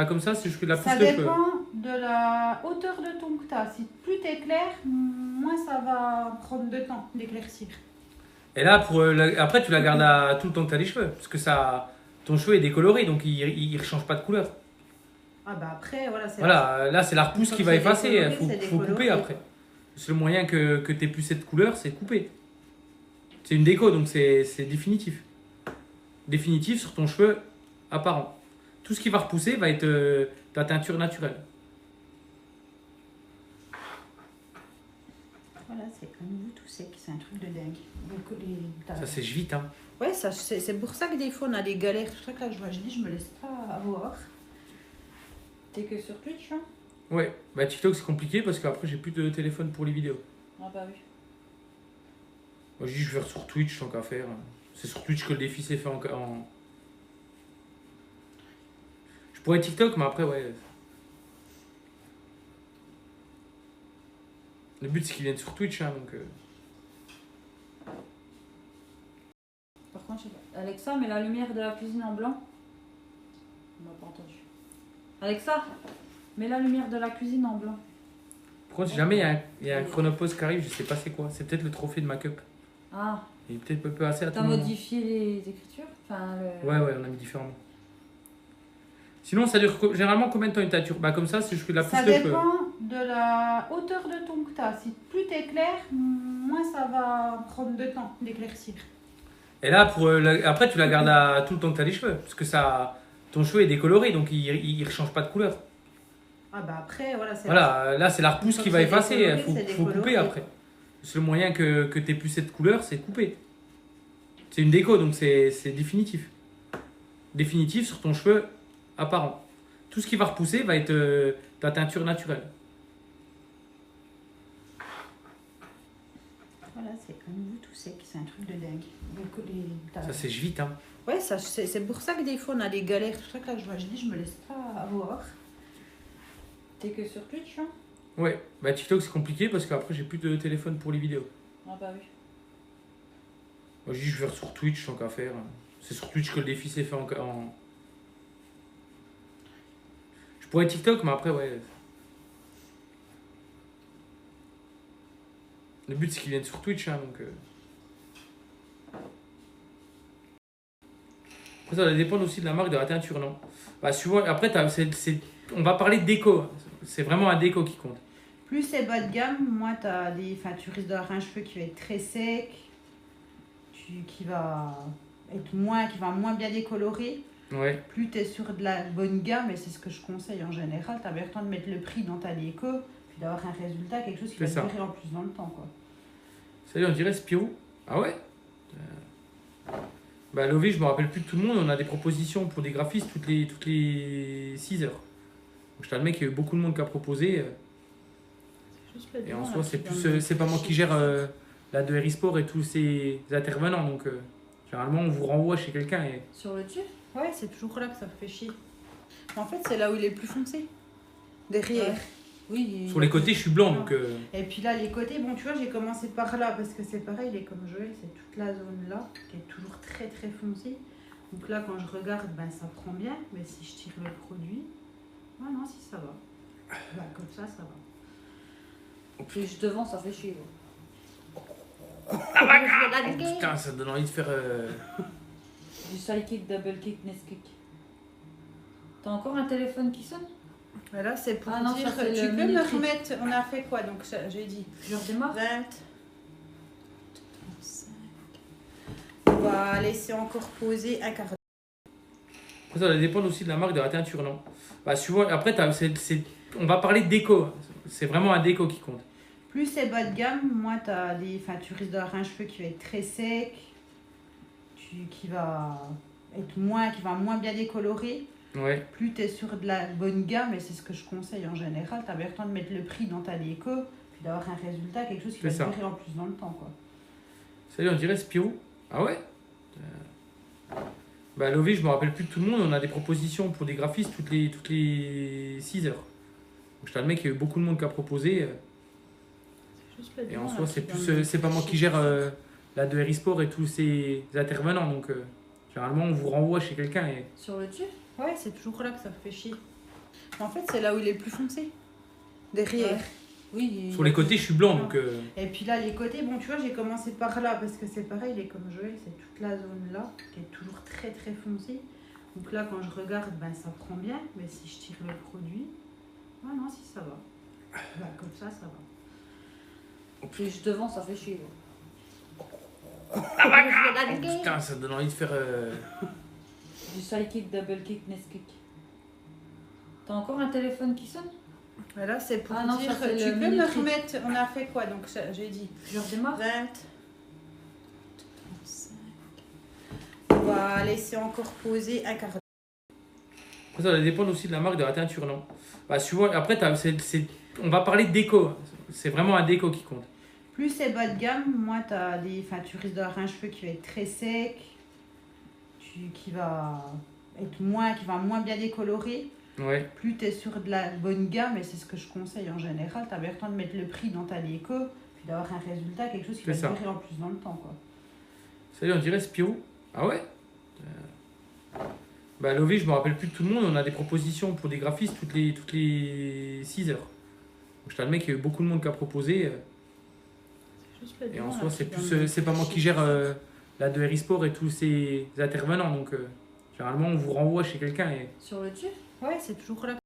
Comme ça, c'est juste que de la pousse Ça de feu. dépend de la hauteur de ton que tu as. Si plus tu es clair, moins ça va prendre de temps d'éclaircir. Et là, après, tu la gardes tout le temps que tu as les cheveux. Parce que ton cheveu est décoloré, donc il ne change pas de couleur. Ah bah après, voilà, c'est Voilà, là, c'est la repousse Une fois qui que va c'est effacer. décoloré, Il c'est faut couper décoloré. après. C'est le moyen que tu n'aies plus cette couleur, c'est couper. C'est une déco, donc c'est définitif. Définitif sur ton cheveu apparent. Tout ce qui va repousser va être ta teinture naturelle. Voilà, c'est à nouveau tout sec, c'est un truc de dingue. Donc, Ça sèche vite, hein. Ouais, c'est pour ça que des fois on a des galères. C'est pour ça que là je dis, je me laisse pas avoir. T'es que sur Twitch, hein? Ouais, bah TikTok c'est compliqué parce qu'après j'ai plus de téléphone pour les vidéos. Ah bah oui. Moi je dis je vais sur Twitch tant qu'à faire. C'est sur Twitch que le défi s'est fait en... Je pourrais TikTok mais après ouais. Le but c'est qu'ils viennent sur Twitch hein, donc... Par contre, je sais pas. Alexa, mets la lumière de la cuisine en blanc. On m'a pas entendu. Alexa, mets la lumière de la cuisine en blanc. Par contre si jamais il y a un chronopause qui arrive, je sais pas c'est quoi. C'est peut-être le trophée de ma cup. Ah, Il est peut-être peu assez à tout t'as le monde. modifié les écritures? Enfin, Ouais, on a mis différemment. Sinon, ça dure généralement combien de temps une teinture? Bah, comme ça, c'est juste que de la pousse Ça de feu. dépend de la hauteur de ton que tu as. Si plus tu es clair, moins ça va prendre de temps d'éclaircir. Et là, après, tu la gardes tout le temps que tu as les cheveux. Parce que ton cheveu est décoloré, donc il ne change pas de couleur. Ah bah après, voilà, c'est Voilà, là, c'est la repousse Une qui fois va que c'est effacer. décoloré, Il c'est faut couper décoloré. après. C'est le moyen que tu n'aies plus cette couleur, c'est couper. C'est une déco, donc c'est définitif. Définitif sur ton cheveu apparent. Tout ce qui va repousser va être ta teinture naturelle. Voilà, c'est à nouveau tout sec, c'est un truc de dingue. Donc, Ça sèche vite, hein. Ouais, c'est pour ça que des fois on a des galères. C'est pour ça que là je dis, je me laisse pas avoir. T'es que sur Twitch, hein? Ouais, bah TikTok c'est compliqué parce qu'après j'ai plus de téléphone pour les vidéos. Ah bah oui. Moi je dis je vais sur Twitch tant qu'à faire. C'est sur Twitch que le défi s'est fait en... Je pourrais TikTok mais après ouais. Le but c'est qu'ils viennent sur Twitch hein, donc... Après ça va dépendre aussi de la marque de la teinture non. Bah suivant, après on va parler de déco. C'est vraiment un déco qui compte. Plus c'est bas de gamme, moins tu risques d'avoir un cheveu qui va être très sec, qui va moins bien décoloré. Ouais. Plus tu es sur de la bonne gamme, et c'est ce que je conseille en général, tu as bien le temps de mettre le prix dans ta déco, puis d'avoir un résultat, quelque chose qui va durer en plus dans le temps, quoi. Salut, on dirait Spirou. Ah ouais Bah Lové, je me rappelle plus de tout le monde, on a des propositions pour des graphistes toutes les 6 heures. Donc je t'admets le mec, il y a eu beaucoup de monde qui a proposé. Et en soi, c'est pas moi qui gère la de Sport et tous ces intervenants. Donc, généralement, on vous renvoie chez quelqu'un. Et... Sur le dessus? Ouais, c'est toujours là que ça fait chier. En fait, c'est là où il est le plus foncé. Derrière. Ouais. Oui. Sur les côtés, je suis blanc. Donc, Et puis là, les côtés, bon, tu vois, j'ai commencé par là parce que c'est pareil, il est comme Joël, c'est toute la zone là qui est toujours très très foncée. Donc là, quand je regarde, ben, ça prend bien. Mais si je tire le produit, ah non, si ça va. Ben, comme ça va. Puis juste devant, ça fait chier. putain, ça donne envie de faire. Du side kick, double kick, nest kick. T'as encore un téléphone qui sonne? Là, c'est pour dire, tu peux me remettre. On a fait quoi? Donc, j'ai dit. Je redémarre. 20. 35. On va laisser encore poser un quart d'heure. Après, ça va dépendre aussi de la marque de la teinture, non? Bah, suivant, après, on va parler de déco. C'est vraiment un déco qui compte. Plus c'est bas de gamme, moins tu risques d'avoir un cheveu qui va être très sec, qui va moins bien décoloré. Ouais. Plus tu es sur de la bonne gamme, et c'est ce que je conseille en général, tu as bien le temps de mettre le prix dans ta déco, puis d'avoir un résultat, quelque chose qui va durer en plus dans le temps, quoi. Salut, on dirait Spirou. Ah ouais Bah Lové, je me rappelle plus de tout le monde, on a des propositions pour des graphistes toutes les 6 heures. Donc je t'admets qu'il y a eu beaucoup de monde qui a proposé. Et en soi, c'est pas moi qui gère la de Sport et tous ces intervenants. Donc, généralement, on vous renvoie chez quelqu'un. Et... Sur le dessus? Ouais, c'est toujours là que ça fait chier. En fait, c'est là où il est le plus foncé. Derrière. Ouais. Oui. Sur les côtés, je suis blanc, donc... Et puis là, les côtés, bon, tu vois, j'ai commencé par là parce que c'est pareil, il est comme Joël, c'est toute la zone là qui est toujours très très foncée. Donc là, quand je regarde, ben, ça prend bien. Mais si je tire le produit, ah non, si ça va. Ben, comme ça va. Puis devant, ça fait chier. Putain, ça donne envie de faire... Du side kick, double kick, nest kick. T'as encore un téléphone qui sonne? Voilà, c'est pour Ah non, dire ça, c'est tu le peux me minuterie. remettre. On a fait quoi? Donc j'ai dit Je redémarre? 20, 35. On va laisser encore poser un quart d'heure. Après, ça va dépendre aussi de la marque de la teinture, non? Bah, suivant... Après, on va parler de déco. C'est vraiment un déco qui compte. Plus c'est bas de gamme, moins tu risques d'avoir un cheveu qui va être très sec, qui va moins bien décoloré. Ouais. Plus tu es sur de la bonne gamme, et c'est ce que je conseille en général, tu as bien le temps de mettre le prix dans ta déco, puis d'avoir un résultat, quelque chose qui va durer en plus dans le temps, quoi. Salut, on dirait Spirou. Ah ouais? Bah Lové, je me rappelle plus de tout le monde, on a des propositions pour des graphistes toutes les 6 heures. Donc, je t'admets qu'il y a eu beaucoup de monde qui a proposé. Et en soi, c'est pas moi qui gère la de Sport et tous ces intervenants. Donc, généralement, on vous renvoie chez quelqu'un. Sur le dessus? Ouais, c'est toujours là.